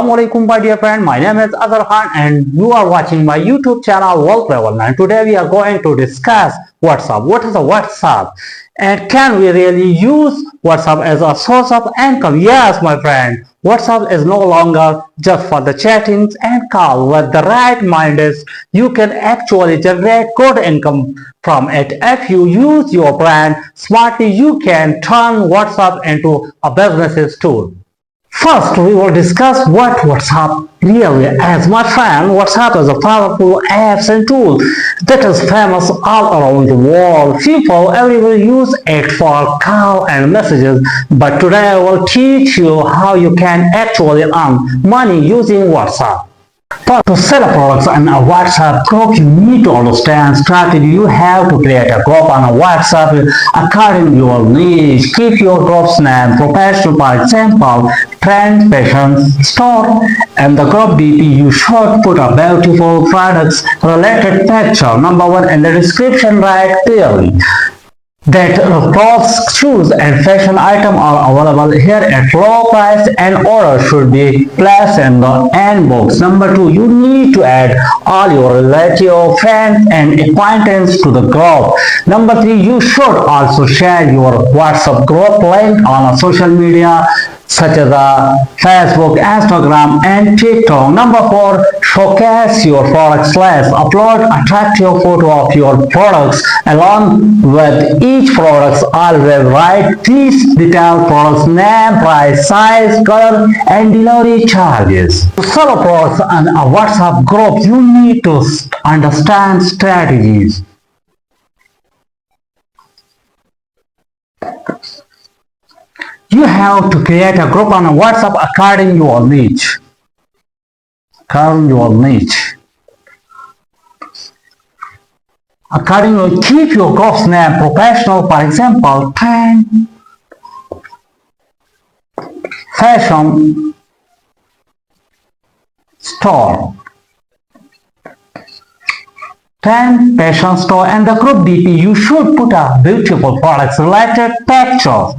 Assalamualaikum my dear friend, my name is Azhar Khan and you are watching my YouTube channel World Travel, and today we are going to discuss WhatsApp. What is a WhatsApp and can we really use WhatsApp as a source of income? Yes my friend, WhatsApp is no longer just for the chattings and call. With the right mindset you can actually generate good income from it. If you use your brand smartly, you can turn WhatsApp into a business tool. First, we will discuss what WhatsApp really is. My friend, WhatsApp is a powerful app and tool that is famous all around the world. People everywhere use it for call and messages, but today I will teach you how you can actually earn money using WhatsApp. But to sell a product in a WhatsApp group, you need to understand strategy. You have to create a group on a WhatsApp according to your niche. Keep your group's name professional, for example, trend, fashion, store. And the group DP, you should put a beautiful products related picture. Number one, in the description, write clearly that clothes, shoes and fashion items are available here at low price and order should be placed in the inbox. Number two, you need to add all your relative, friends and acquaintances to the group. Number three, you should also share your WhatsApp group link on a social media such as Facebook, Instagram and TikTok. Number four, showcase your products list. Upload attractive photo of your products along with each product's always write these detailed products name, price, size, color and delivery charges. To sell a product on a WhatsApp group, you need to understand strategies. You have to create a group on a WhatsApp according to your niche. Accordingly, keep your group's name professional, for example, trend, fashion, store. Trend, fashion store and the group DP, you should put a beautiful products related pictures.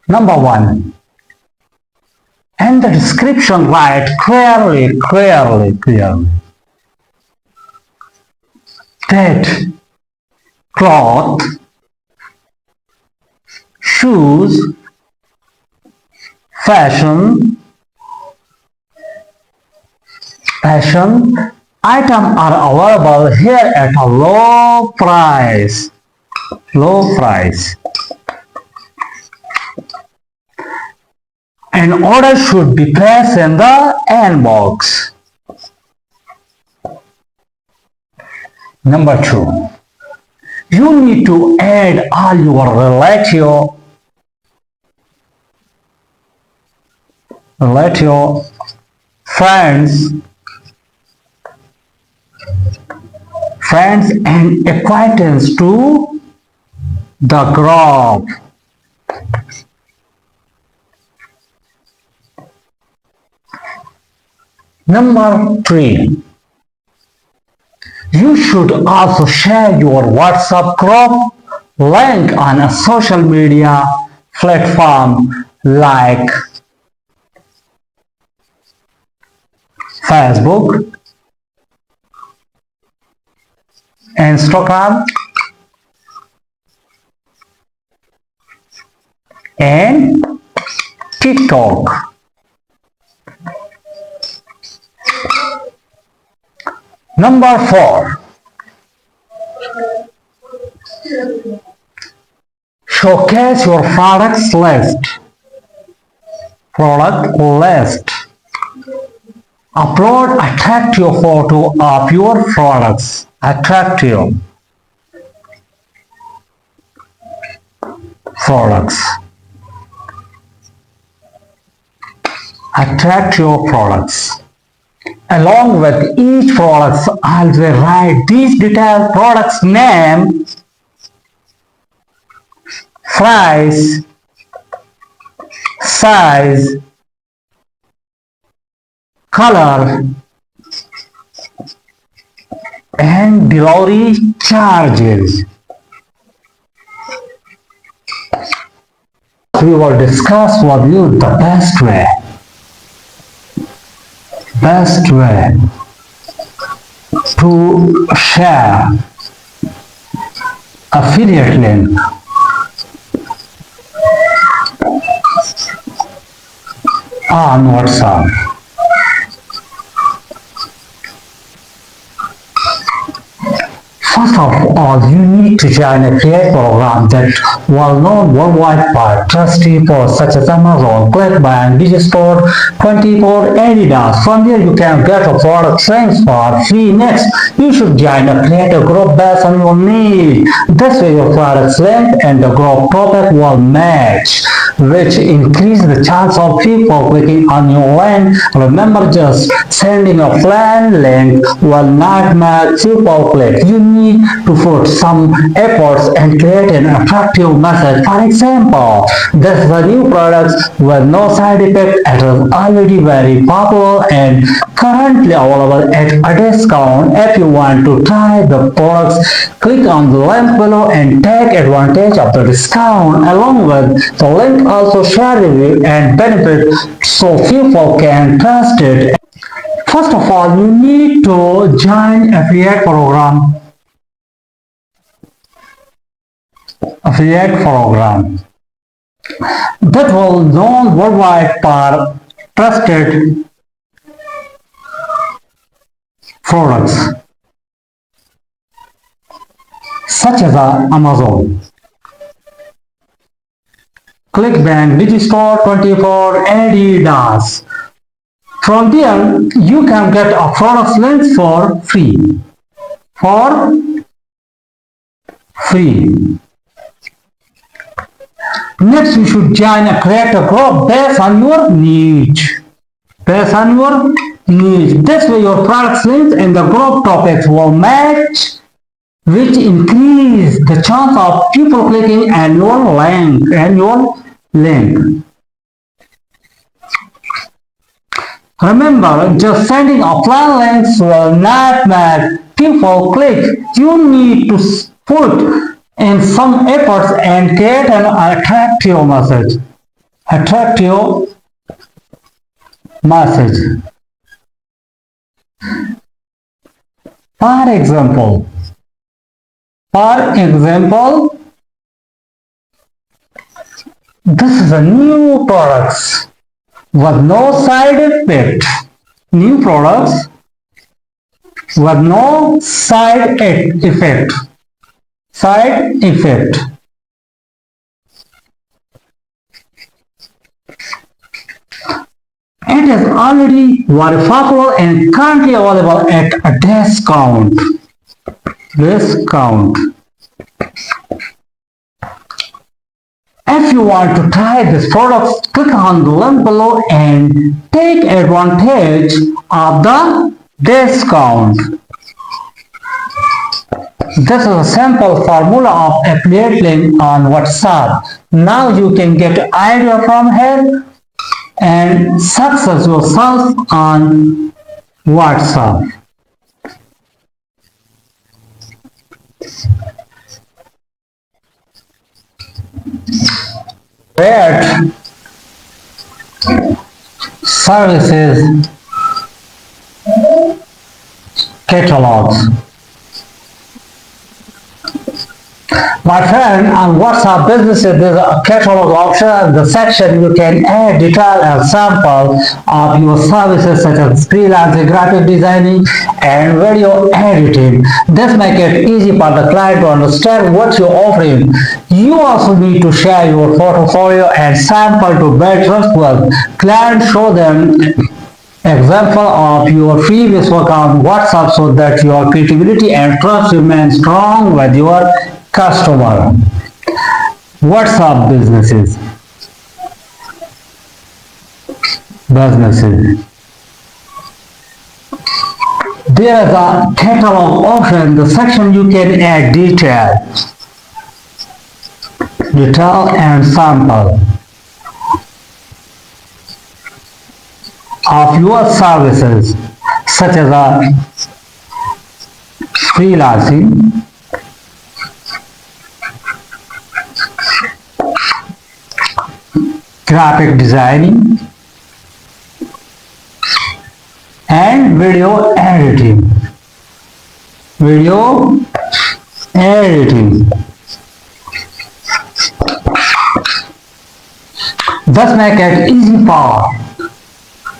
Number one, and the description write clearly that cloth, shoes, fashion items are available here at a low price. And order should be placed in the inbox. Number two, you need to add all your relative friends and acquaintances to the group. Number three, you should also share your WhatsApp group link on a social media platform like Facebook, Instagram and TikTok. Number four, showcase your product list. Upload attractive photo of your products. Attractive products. Along with each product, always write these detailed products name, price, size, color and delivery charges. we will discuss with you the best way to share affiliate link on WhatsApp. First of all, you need to join a create program that well-known worldwide by trusted people such as Amazon, clickbank, Digistore, 24, Adidas. From there you can get a product links for free. Next, you should join a create a group based on your need. This way your product's link and the group topic will match, which increase the chance of people clicking on your link. Remember, just sending a plain link will not make people click. You need to put some efforts and create an attractive message. For example, this is a new product with no side effect. It is already very popular and currently available at a discount. If you want to try the products, click on the link below and take advantage of the discount. Along with the link, also share review and benefit so people can trust it. First of all, you need to join affiliate program that will known worldwide for trusted products such as Amazon, clickbank, Digistore, 24, Adidas. From there, you can get a product links for free. Next, you should join a create a group based on your niche. This way, your product links and the group topics will match, which increase the chance of people clicking on your link. Remember, just sending offline links will not make people click. You need to put in some efforts and create an attractive message. For example, this is a new products with no side effect. New products with no side effect. It is already very popular and currently available at a discount. If you want to try this product, click on the link below and take advantage of the discount. This is a simple formula of affiliate link on WhatsApp. Now you can get idea from here and success yourself on WhatsApp. Create services catalogs. My friend, on WhatsApp businesses, there's a catalog option. The section you can add detail and sample of your services such as freelancing, graphic designing, and video editing. This makes it easy for the client to understand what you're offering. You also need to share your portfolio and sample to build trust with clients. Show them example of your previous work on WhatsApp so that your credibility and trust remain strong with your customer. WhatsApp businesses. There is a catalog option, the section you can add detail and sample of your services such as freelancing, graphic designing, and video editing. Video editing. Thus make it easy for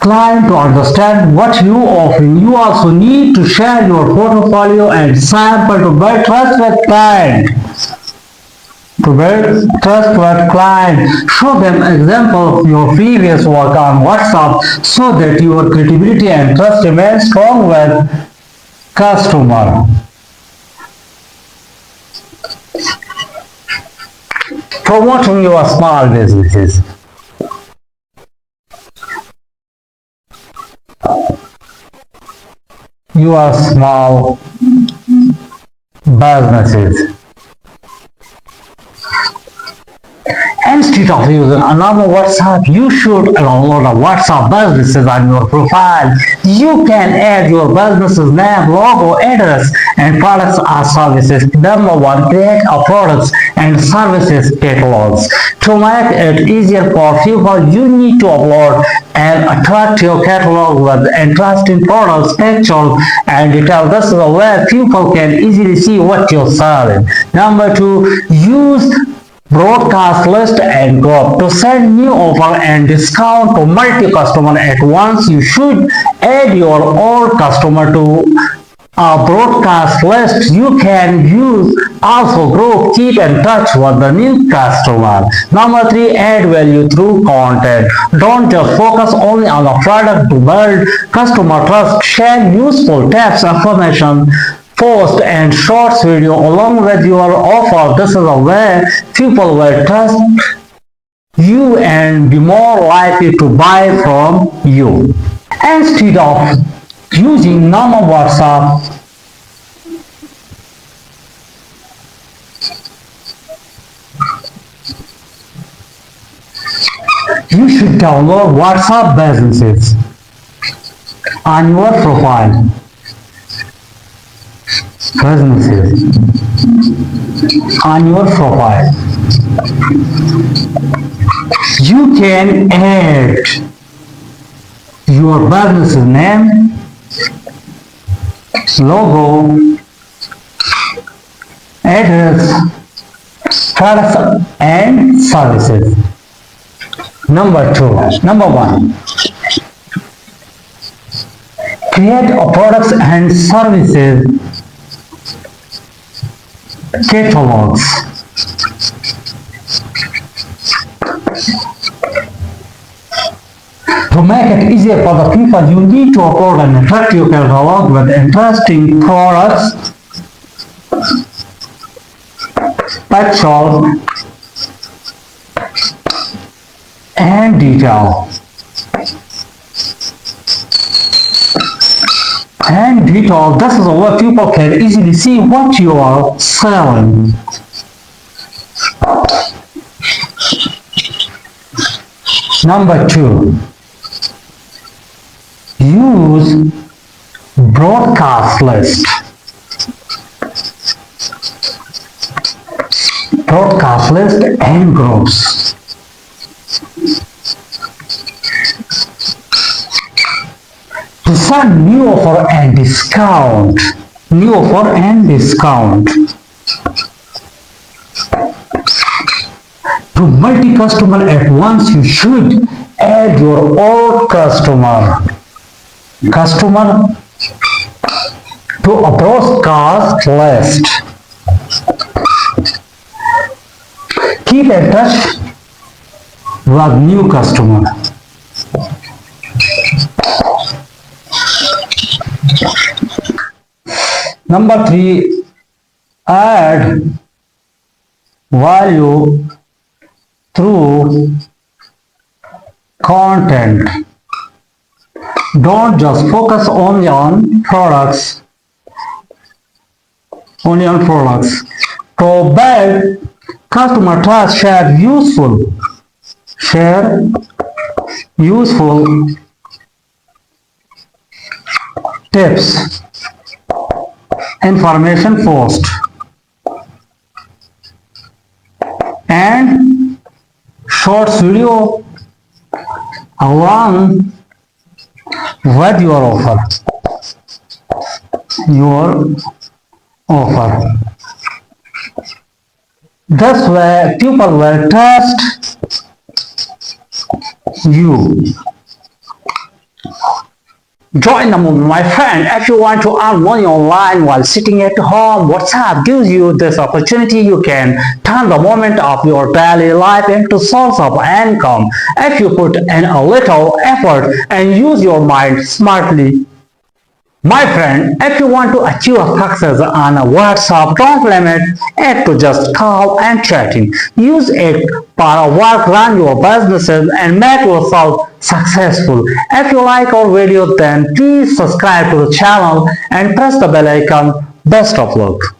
client to understand what you offer. You also need to share your portfolio and sample to build trust with client. Show them example of your previous work on WhatsApp so that your credibility and trust remain strong with customer. Promoting your small businesses. Your small businesses. Instead of using a normal WhatsApp, you should download a WhatsApp businesses on your profile. You can add your business's name, logo, address, and products or services. Number 1, create a products and services catalogs. To make it easier for people, you need to upload an attractive catalog with interesting products, pictures, and details. This is where people can easily see what you're selling. Number 2, use broadcast list and group to send new offer and discount to multi-customer at once. You should add your old customer to a broadcast list. You can use also group, keep in touch with the new customer. Number 3, add value through content. Don't just focus only on the product to build customer trust. Share useful tips, information, post and shorts video along with your offer. This is a way people will trust you and be more likely to buy from you. Instead of using normal WhatsApp, you should download WhatsApp businesses on your profile. Businesses on your profile. You can add your business name, logo, address, products and services. Number 1, create a products and services catalogs. To make it easier for the people, you need to upload an attractive catalog with interesting products, pictures, and detail. This is where people can easily see what you are selling. Number 2, use broadcast list. Broadcast list and groups. To send new offer and discount. To multi-customer at once, you should add your old customer to a broadcast list. Keep in touch with new customer. Number 3, add value through content. Don't just focus only on products. To build customer trust, share useful tips, information post, and shorts video along with your offer. Your offer. This way, people will trust you. Join the movement, my friend. If you want to earn money online while sitting at home, WhatsApp gives you this opportunity. You can turn the moment of your daily life into source of income if you put in a little effort and use your mind smartly. My friend, if you want to achieve success on WhatsApp, don't limit it to just call and chatting. Use it for work, run your businesses, and make yourself successful. If you like our video, then please subscribe to the channel and press the bell icon. Best of luck.